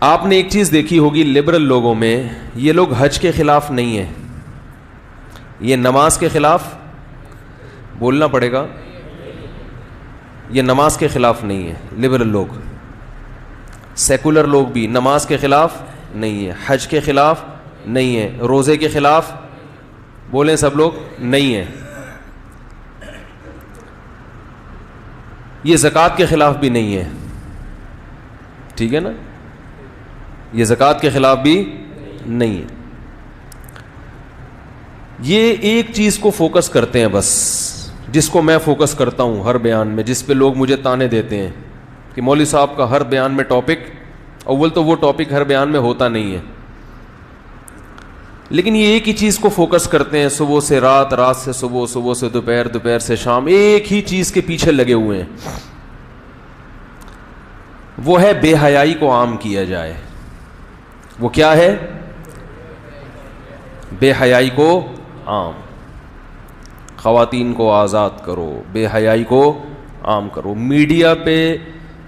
آپ نے ایک چیز دیکھی ہوگی لبرل لوگوں میں، یہ لوگ حج کے خلاف نہیں ہیں، یہ نماز کے خلاف، بولنا پڑے گا، یہ نماز کے خلاف نہیں ہے۔ لبرل لوگ، سیکولر لوگ بھی نماز کے خلاف نہیں ہے، حج کے خلاف نہیں ہے، روزے کے خلاف بولیں سب لوگ نہیں ہے، یہ زکوٰۃ کے خلاف بھی نہیں ہے، ٹھیک ہے نا، یہ زکوٰۃ کے خلاف بھی نہیں ہے۔ یہ ایک چیز کو فوکس کرتے ہیں بس، جس کو میں فوکس کرتا ہوں ہر بیان میں، جس پہ لوگ مجھے تانے دیتے ہیں کہ مولوی صاحب کا ہر بیان میں ٹاپک، اول تو وہ ٹاپک ہر بیان میں ہوتا نہیں ہے، لیکن یہ ایک ہی چیز کو فوکس کرتے ہیں، صبح سے رات، رات سے صبح، صبح سے دوپہر، دوپہر سے شام، ایک ہی چیز کے پیچھے لگے ہوئے ہیں، وہ ہے بے حیائی کو عام کیا جائے۔ وہ کیا ہے؟ بے حیائی کو عام، خواتین کو آزاد کرو، بے حیائی کو عام کرو۔ میڈیا پہ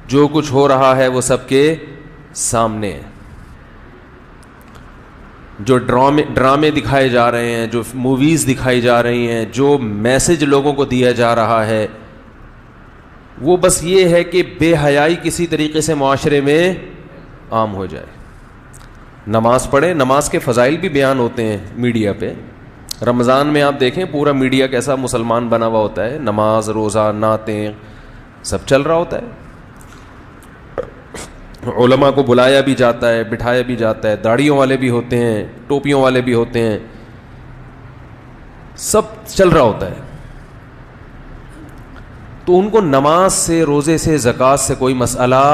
جو کچھ ہو رہا ہے وہ سب کے سامنے ہے، جو ڈرامے دکھائے جا رہے ہیں، جو موویز دکھائی جا رہی ہیں، جو میسج لوگوں کو دیا جا رہا ہے، وہ بس یہ ہے کہ بے حیائی کسی طریقے سے معاشرے میں عام ہو جائے۔ نماز پڑھیں، نماز کے فضائل بھی بیان ہوتے ہیں میڈیا پہ، رمضان میں آپ دیکھیں پورا میڈیا کیسا مسلمان بنا ہوا ہوتا ہے، نماز، روزہ، نعتیں سب چل رہا ہوتا ہے، علماء کو بلایا بھی جاتا ہے، بٹھایا بھی جاتا ہے، داڑھیوں والے بھی ہوتے ہیں، ٹوپیوں والے بھی ہوتے ہیں، سب چل رہا ہوتا ہے۔ تو ان کو نماز سے، روزے سے، زکوٰۃ سے کوئی مسئلہ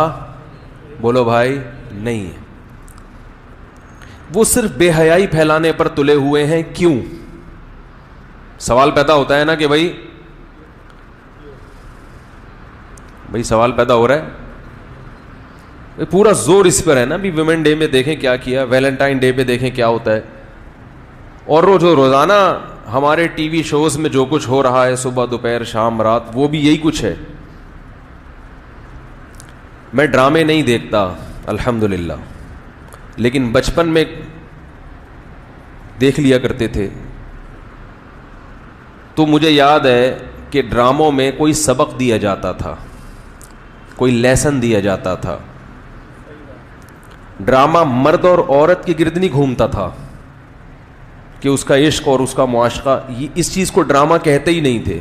بولو بھائی نہیں ہے، وہ صرف بے حیائی پھیلانے پر تلے ہوئے ہیں۔ کیوں؟ سوال پیدا ہوتا ہے نا کہ بھائی سوال پیدا ہو رہا ہے، پورا زور اس پر ہے نا، بھی ویمن ڈے میں دیکھیں کیا کیا، ویلنٹائن ڈے پہ دیکھیں کیا ہوتا ہے، اور روزانہ ہمارے ٹی وی شوز میں جو کچھ ہو رہا ہے صبح، دوپہر، شام، رات، وہ بھی یہی کچھ ہے۔ میں ڈرامے نہیں دیکھتا الحمدللہ، لیکن بچپن میں دیکھ لیا کرتے تھے، تو مجھے یاد ہے کہ ڈراموں میں کوئی سبق دیا جاتا تھا، کوئی لیسن دیا جاتا تھا۔ ڈرامہ مرد اور عورت کے گرد نہیں گھومتا تھا کہ اس کا عشق اور اس کا معاشقہ، اس چیز کو ڈرامہ کہتے ہی نہیں تھے،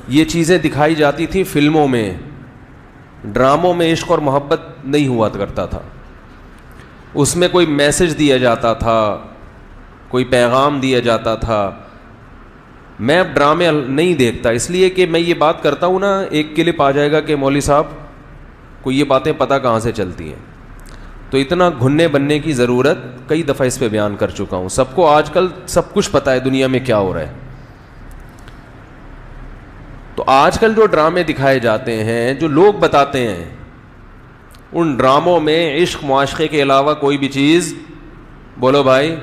یہ چیزیں دکھائی جاتی تھیں فلموں میں، ڈراموں میں عشق اور محبت نہیں ہوا کرتا تھا، اس میں کوئی میسج دیا جاتا تھا، کوئی پیغام دیا جاتا تھا۔ میں اب ڈرامے نہیں دیکھتا، اس لیے کہ میں یہ بات کرتا ہوں نا، ایک کلپ آ جائے گا کہ مولوی صاحب کو یہ باتیں پتہ کہاں سے چلتی ہیں، تو اتنا گھننے بننے کی ضرورت، کئی دفعہ اس پہ بیان کر چکا ہوں، سب کو آج کل سب کچھ پتہ ہے دنیا میں کیا ہو رہا ہے۔ تو آج کل جو ڈرامے دکھائے جاتے ہیں، جو لوگ بتاتے ہیں، ان ڈراموں میں عشق معاشقے کے علاوہ کوئی بھی چیز بولو بھائی،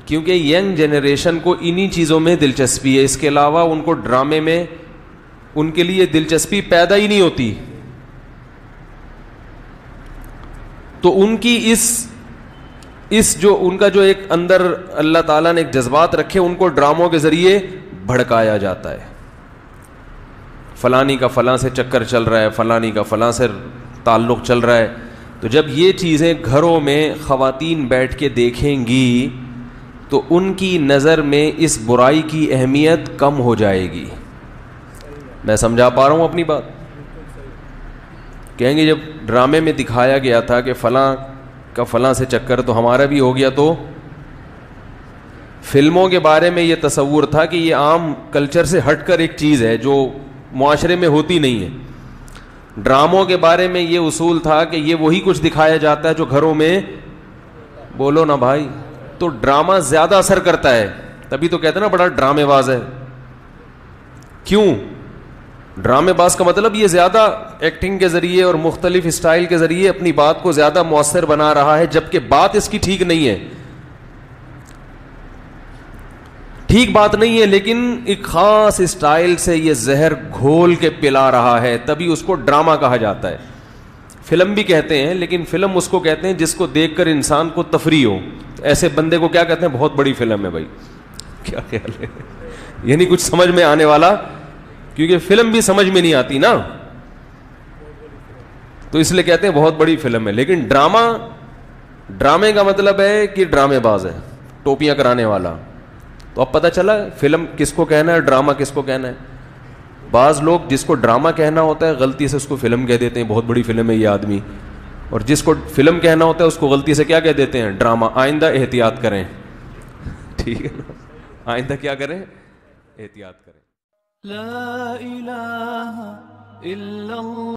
کیونکہ ینگ جنریشن کو انہی چیزوں میں دلچسپی ہے، اس کے علاوہ ان کو ڈرامے میں ان کے لیے دلچسپی پیدا ہی نہیں ہوتی، تو ان کی اس جو ان کا جو ایک اندر اللہ تعالیٰ نے ایک جذبات رکھے، ان کو ڈراموں کے ذریعے بھڑکایا جاتا ہے، فلانی کا فلاں سے چکر چل رہا ہے، فلانی کا فلاں سے تعلق چل رہا ہے۔ تو جب یہ چیزیں گھروں میں خواتین بیٹھ کے دیکھیں گی تو ان کی نظر میں اس برائی کی اہمیت کم ہو جائے گی۔ میں سمجھا پا رہا ہوں اپنی بات؟ کہیں گے جب ڈرامے میں دکھایا گیا تھا کہ فلاں کا فلاں سے چکر تو ہمارا بھی ہو گیا، تو فلموں کے بارے میں یہ تصور تھا کہ یہ عام کلچر سے ہٹ کر ایک چیز ہے جو معاشرے میں ہوتی نہیں ہے۔ ڈراموں کے بارے میں یہ اصول تھا کہ یہ وہی کچھ دکھایا جاتا ہے جو گھروں میں بولو نا بھائی، تو ڈرامہ زیادہ اثر کرتا ہے، تبھی تو کہتے ہیں نا بڑا ڈرامے باز ہے۔ کیوں؟ ڈرامے باز کا مطلب یہ زیادہ ایکٹنگ کے ذریعے اور مختلف اسٹائل کے ذریعے اپنی بات کو زیادہ مؤثر بنا رہا ہے، جبکہ بات اس کی ٹھیک نہیں ہے۔ ٹھیک بات نہیں ہے، لیکن ایک خاص اسٹائل سے یہ زہر گھول کے پلا رہا ہے، تبھی اس کو ڈرامہ کہا جاتا ہے. فلم بھی کہتے ہیں، لیکن فلم اس کو کہتے ہیں جس کو دیکھ کر انسان کو تفریح ہو. ایسے بندے کو کیا کہتے ہیں؟ بہت بڑی فلم ہے. بھائی کیا خیال ہے؟ یعنی کچھ سمجھ میں آنے والا، کیونکہ فلم بھی سمجھ میں نہیں آتی نا، تو اس لیے کہتے ہیں بہت بڑی فلم ہے. لیکن ڈرامے کا مطلب ہے کہ ڈرامے باز ہے، ٹوپیاں کرانے والا. تو اب پتہ چلا فلم کس کو کہنا ہے، ڈرامہ کس کو کہنا ہے. بعض لوگ جس کو ڈرامہ کہنا ہوتا ہے غلطی سے اس کو فلم کہہ دیتے ہیں، بہت بڑی فلم ہے یہ آدمی. اور جس کو فلم کہنا ہوتا ہے اس کو غلطی سے کیا کہہ دیتے ہیں؟ ڈرامہ. آئندہ احتیاط کریں، ٹھیک ہے نا؟ آئندہ کیا کریں؟ احتیاط کریں. لا الہ الا اللہ.